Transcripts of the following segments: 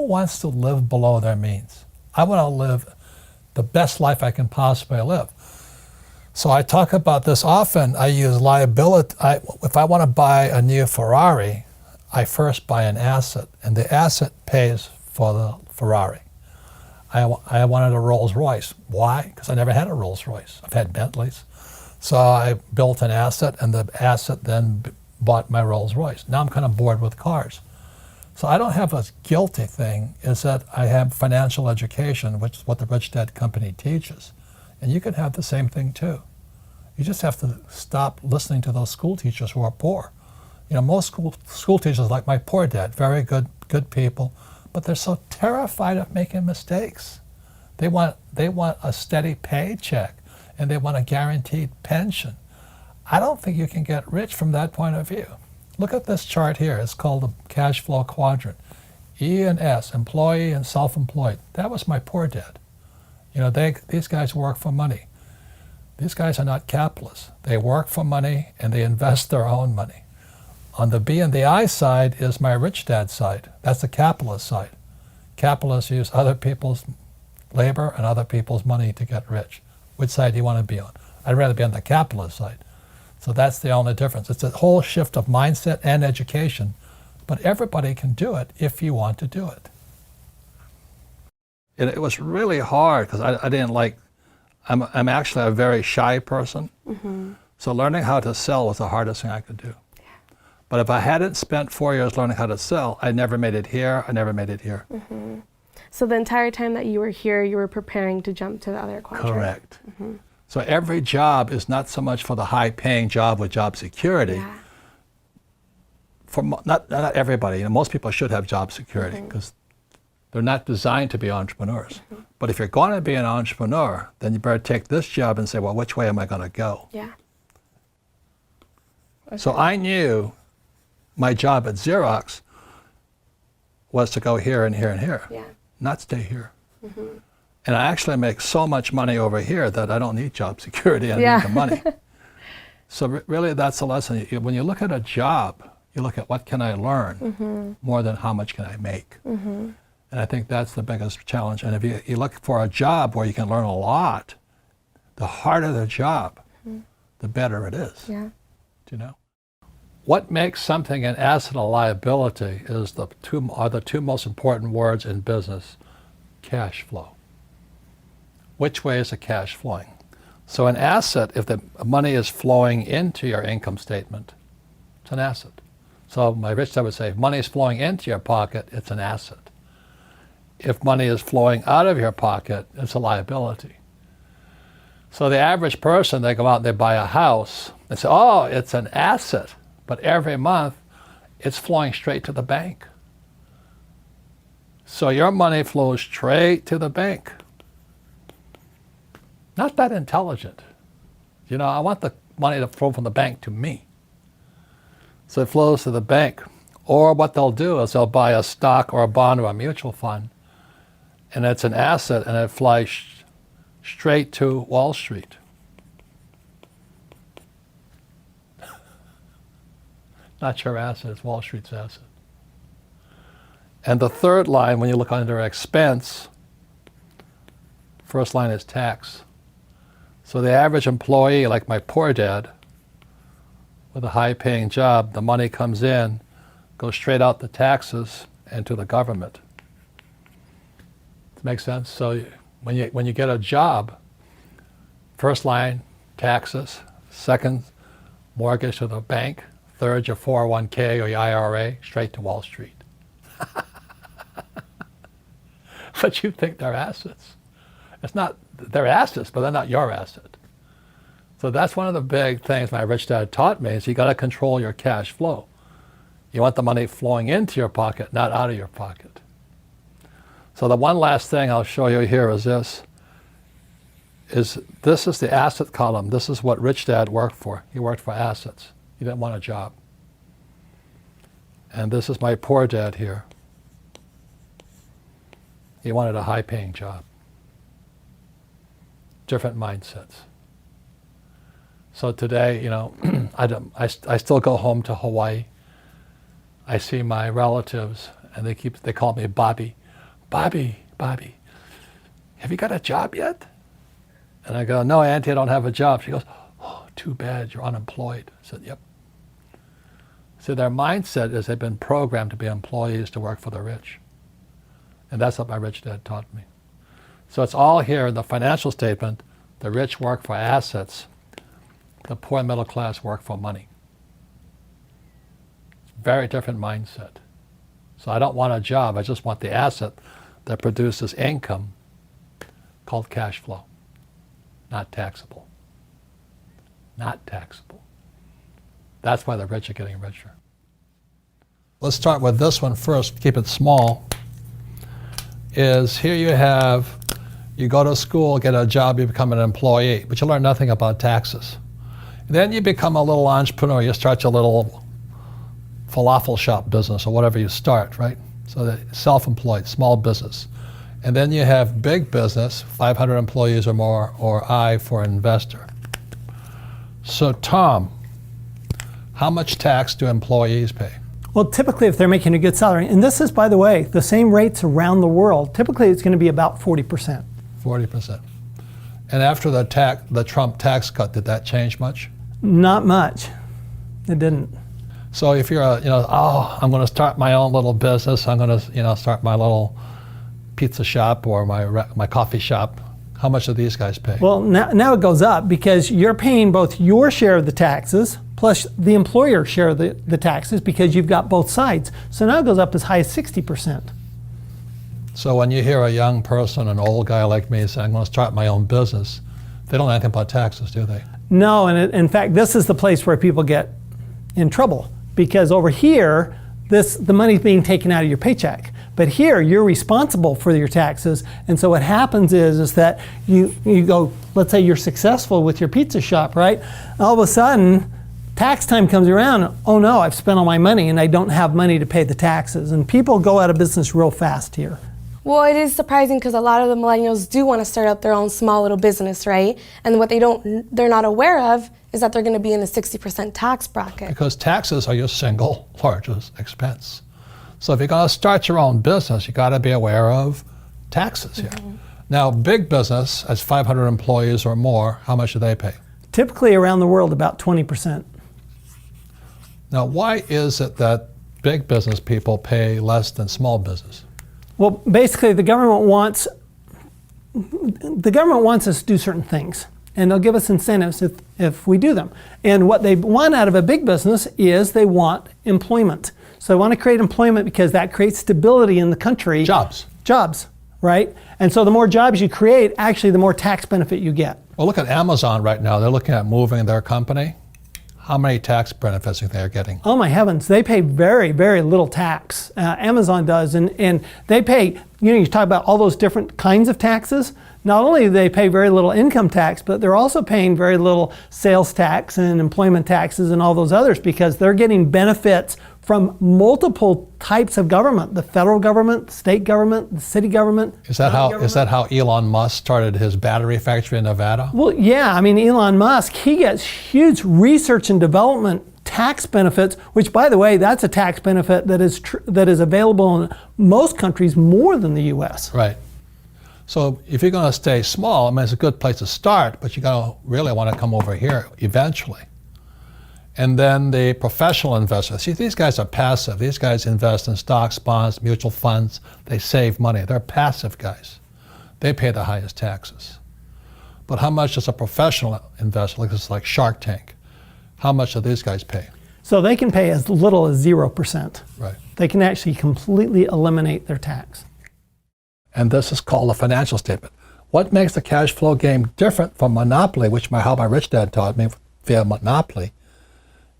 wants to live below their means? I want to live the best life I can possibly live. So I talk about this often. I use liability. If I want to buy a new Ferrari, I first buy an asset, and the asset pays for the Ferrari. I wanted a Rolls Royce. Why? Because I never had a Rolls Royce. I've had Bentleys. So I built an asset, and the asset then bought my Rolls Royce. Now I'm kind of bored with cars. So I don't have a guilty thing, is that I have financial education, which is what the Rich Dad Company teaches. And you can have the same thing too. You just have to stop listening to those school teachers who are poor. You know, most school teachers, like my poor dad, very good people, but they're so terrified of making mistakes. They want a steady paycheck, and they want a guaranteed pension. I don't think you can get rich from that point of view. Look at this chart here. It's called the cash flow quadrant. E and S, employee and self-employed. That was my poor dad. You know, these guys work for money. These guys are not capitalists. They work for money and they invest their own money. On the B and the I side is my rich dad side. That's the capitalist side. Capitalists use other people's labor and other people's money to get rich. Which side do you want to be on? I'd rather be on the capitalist side. So that's the only difference. It's a whole shift of mindset and education, but everybody can do it if you want to do it. It was really hard because I didn't like, I'm actually a very shy person. Mm-hmm. So learning how to sell was the hardest thing I could do. Yeah. But if I hadn't spent 4 years learning how to sell, I never made it here, I never made it here. Mm-hmm. So the entire time that you were here, you were preparing to jump to the other quadrant? Correct. Mm-hmm. So every job is not so much for the high-paying job with job security. Yeah. For not everybody. You know, most people should have job security because they're not designed to be entrepreneurs. Mm-hmm. But if you're going to be an entrepreneur, then you better take this job and say, well, which way am I going to go? Yeah. Okay. So I knew my job at Xerox was to go here and here and here, not stay here. Mm-hmm. And I actually make so much money over here that I don't need job security, I need the money. So really that's the lesson. When you look at a job, you look at what can I learn more than how much can I make. And I think that's the biggest challenge. And if you look for a job where you can learn a lot, the harder the job, the better it is. Yeah. Do you know? What makes something an asset or liability is the two most important words in business: cash flow. Which way is the cash flowing? So an asset, if the money is flowing into your income statement, it's an asset. So my rich dad would say, if money is flowing into your pocket, it's an asset. If money is flowing out of your pocket, it's a liability. So the average person, they go out and they buy a house and say, oh, it's an asset. But every month, it's flowing straight to the bank. So your money flows straight to the bank. Not that intelligent. You know, I want the money to flow from the bank to me. So it flows to the bank. Or what they'll do is they'll buy a stock or a bond or a mutual fund, and it's an asset, and it flies straight to Wall Street. Not your asset, it's Wall Street's asset. And the third line, when you look under expense, first line is tax. So the average employee, like my poor dad, with a high-paying job, the money comes in, goes straight out the taxes and to the government. Does that make sense? So when you get a job, first line, taxes. Second, mortgage to the bank. Third, your 401k or your IRA, straight to Wall Street. But you think they're assets. It's not, they're assets, but they're not your asset. So that's one of the big things my rich dad taught me, is you got to control your cash flow. You want the money flowing into your pocket, not out of your pocket. So the one last thing I'll show you here is this is the asset column. This is what Rich Dad worked for. He worked for assets. He didn't want a job. And this is my poor dad here. He wanted a high-paying job. Different mindsets. So today, you know, I still go home to Hawaii. I see my relatives, and they call me Bobby. Bobby, have you got a job yet? And I go, no, Auntie, I don't have a job. She goes, oh, too bad, you're unemployed. I said, yep. So their mindset is they've been programmed to be employees to work for the rich. And that's what my rich dad taught me. So it's all here in the financial statement. The rich work for assets. The poor and middle class work for money. Very different mindset. So I don't want a job. I just want the asset that produces income called cash flow. Not taxable. Not taxable. That's why the rich are getting richer. Let's start with this one first, keep it small. Is here you go to school, get a job, you become an employee, but you learn nothing about taxes. Then you become a little entrepreneur, you start your little falafel shop business or whatever you start, right? So that self-employed, small business. And then you have big business, 500 employees or more, or I for investor. So Tom, how much tax do employees pay? Well, typically if they're making a good salary, and this is, by the way, the same rates around the world, typically it's going to be about 40%. 40%. And after the Trump tax cut, did that change much? Not much. It didn't. So if you're I'm going to start my own little business, I'm going to start my little pizza shop or my coffee shop, how much do these guys pay? Well, now it goes up because you're paying both your share of the taxes plus the employer share of the taxes because you've got both sides. So now it goes up as high as 60%. So when you hear a young person, an old guy like me say, I'm going to start my own business, they don't know anything about taxes, do they? No, and in fact, this is the place where people get in trouble because over here, the money's being taken out of your paycheck. But here, you're responsible for your taxes. And so what happens is that you go, let's say you're successful with your pizza shop, right? All of a sudden, tax time comes around. Oh no, I've spent all my money and I don't have money to pay the taxes. And people go out of business real fast here. Well, it is surprising because a lot of the millennials do want to start up their own small little business, right? And what they're not aware of is that they're going to be in the 60% tax bracket. Because taxes are your single largest expense. So if you're going to start your own business, you got to be aware of taxes here. Mm-hmm. Now, big business, as 500 employees or more, how much do they pay? Typically around the world, about 20%. Now, why is it that big business people pay less than small business? Well, basically, the government wants us to do certain things, and they'll give us incentives if we do them. And what they want out of a big business is they want employment. So they want to create employment because that creates stability in the country. Jobs, right? And so the more jobs you create, actually the more tax benefit you get. Well, look at Amazon right now. They're looking at moving their company. How many tax benefits do you think they're getting? Oh my heavens, they pay very, very little tax. Amazon does, and they pay, you talk about all those different kinds of taxes. Not only do they pay very little income tax, but they're also paying very little sales tax and employment taxes and all those others because they're getting benefits from multiple types of government, the federal government, the state government, the city government. Is that how Elon Musk started his battery factory in Nevada? Well, yeah, I mean, Elon Musk, he gets huge research and development tax benefits, which by the way, that's a tax benefit that is available in most countries more than the US. Right. So if you're going to stay small, I mean, it's a good place to start, but you're going to really want to come over here eventually. And then the professional investors. See, these guys are passive. These guys invest in stocks, bonds, mutual funds. They save money. They're passive guys. They pay the highest taxes. But how much does a professional investor, like Shark Tank, how much do these guys pay? So they can pay as little as 0%. Right. They can actually completely eliminate their tax. And this is called a financial statement. What makes the cash flow game different from Monopoly, which how my rich dad taught me via Monopoly,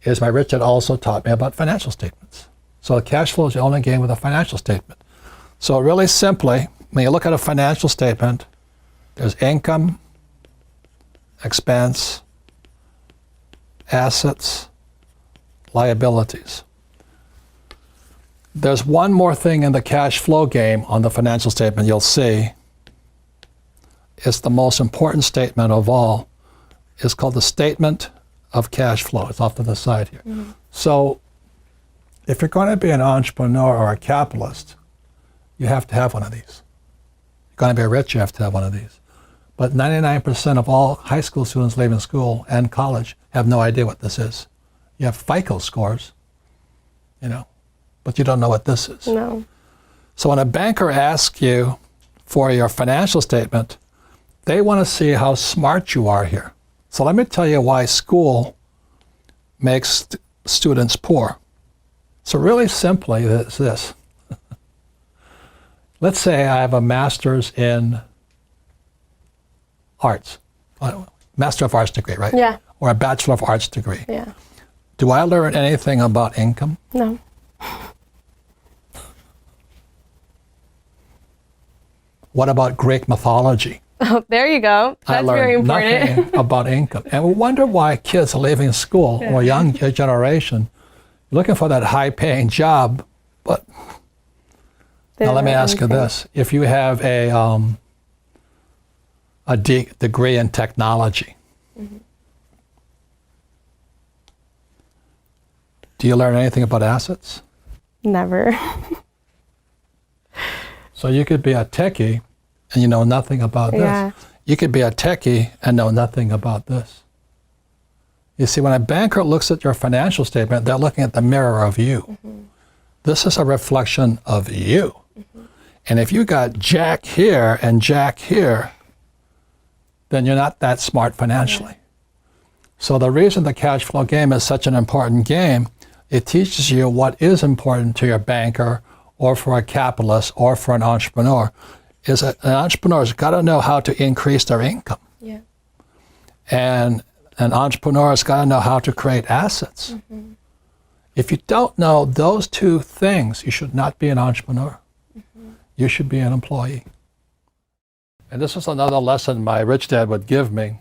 is my rich dad also taught me about financial statements. So the cash flow is the only game with a financial statement. So really simply, when you look at a financial statement, there's income, expense, assets, liabilities. There's one more thing in the cash flow game on the financial statement you'll see. It's the most important statement of all. It's called the statement of cash flow. It's off to the side here. Mm-hmm. So if you're going to be an entrepreneur or a capitalist, you have to have one of these. You're going to be rich, you have to have one of these. But 99% of all high school students leaving school and college have no idea what this is. You have FICO scores, but you don't know what this is. No. So when a banker asks you for your financial statement, they want to see how smart you are here. So let me tell you why school makes students poor. So really simply, it's this. Let's say I have a master's in arts, Master of Arts degree, right? Yeah. Or a Bachelor of Arts degree. Yeah. Do I learn anything about income? No. What about Greek mythology? Oh, there you go. That's very important. I learned nothing about income. And we wonder why kids are leaving school, or young generation, looking for that high-paying job. But now let me ask you this. If you have a degree in technology, do you learn anything about assets? Never. So you could be a techie and you know nothing about this. Yeah. You could be a techie and know nothing about this. You see, when a banker looks at your financial statement, they're looking at the mirror of you. This is a reflection of you. And if you got Jack here and Jack here, then you're not that smart financially. So the reason the cash flow game is such an important game, it teaches you what is important to your banker or for a capitalist or for an entrepreneur, is that an entrepreneur's got to know how to increase their income. Yeah. And an entrepreneur's got to know how to create assets. If you don't know those two things, you should not be an entrepreneur. You should be an employee. And this is another lesson my rich dad would give me.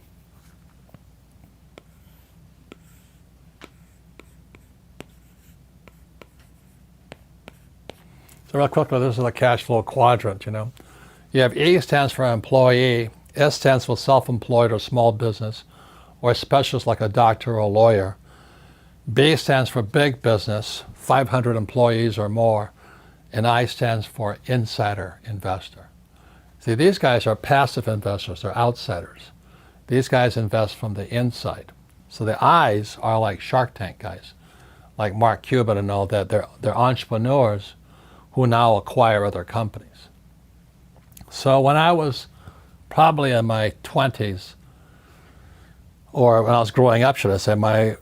So real quickly, this is a cash flow quadrant, You have E stands for employee, S stands for self-employed or small business, or a specialist like a doctor or a lawyer. B stands for big business, 500 employees or more, and I stands for insider investor. See, these guys are passive investors, they're outsiders. These guys invest from the inside. So the I's are like Shark Tank guys, like Mark Cuban and all that. They're entrepreneurs who now acquire other companies. So when I was probably in my 20s, or when I was growing up, should I say, my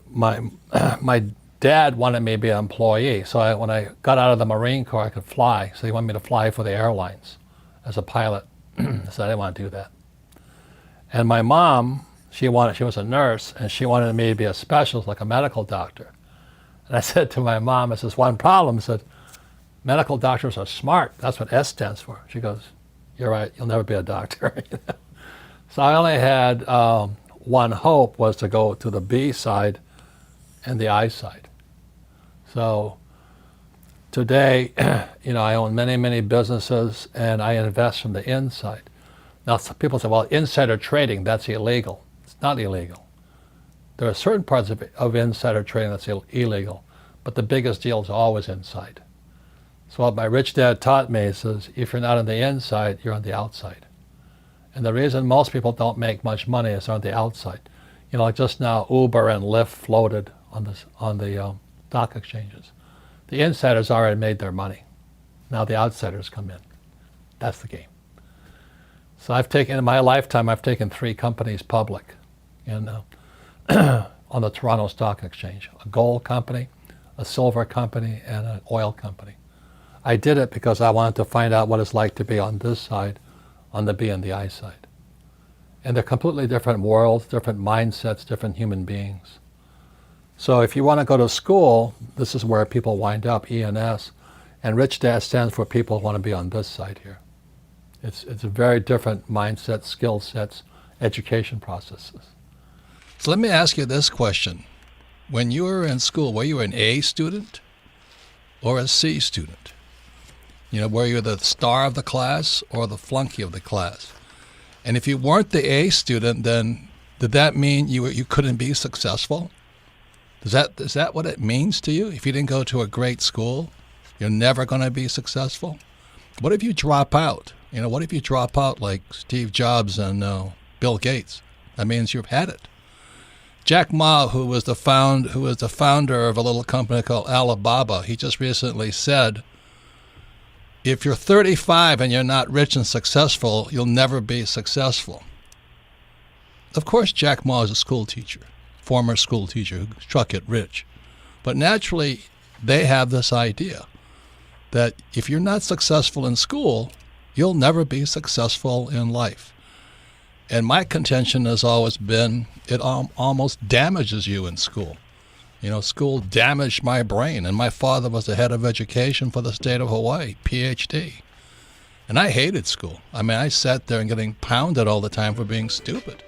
dad wanted me to be an employee. So when I got out of the Marine Corps, I could fly. So he wanted me to fly for the airlines as a pilot. So I didn't want to do that. And my mom, she was a nurse, and she wanted me to be a specialist, like a medical doctor. And I said to my mom, "This is one problem." I said, "Medical doctors are smart. That's what S stands for." She goes, "You're right. You'll never be a doctor." So I only had one hope, was to go to the B side and the I side. So today, I own many, many businesses, and I invest from the inside. Now, some people say, well, insider trading, that's illegal. It's not illegal. There are certain parts of insider trading that's illegal, but the biggest deal is always inside. So what my rich dad taught me is, if you're not on the inside, you're on the outside. And the reason most people don't make much money is on the outside. Like just now, Uber and Lyft floated on the stock exchanges. The insiders already made their money. Now the outsiders come in. That's the game. So in my lifetime, I've taken 3 companies public on the Toronto Stock Exchange: a gold company, a silver company, and an oil company. I did it because I wanted to find out what it's like to be on this side, on the B and the I side. And they're completely different worlds, different mindsets, different human beings. So if you want to go to school, this is where people wind up, E and S. And Rich Dad stands for people who want to be on this side here. It's a very different mindset, skill sets, education processes. So let me ask you this question. When you were in school, were you an A student or a C student? Were you the star of the class or the flunky of the class? And if you weren't the A student, then did that mean you couldn't be successful? Is that what it means to you? If you didn't go to a great school, you're never going to be successful? What if you drop out? What if you drop out like Steve Jobs and Bill Gates? That means you've had it. Jack Ma, who was the founder of a little company called Alibaba, he just recently said, if you're 35 and you're not rich and successful, you'll never be successful. Of course, Jack Ma is a school teacher, former school teacher who struck it rich. But naturally, they have this idea that if you're not successful in school, you'll never be successful in life. And my contention has always been it almost damages you in school. School damaged my brain, and my father was the head of education for the state of Hawaii, PhD. And I hated school. I sat there and getting pounded all the time for being stupid.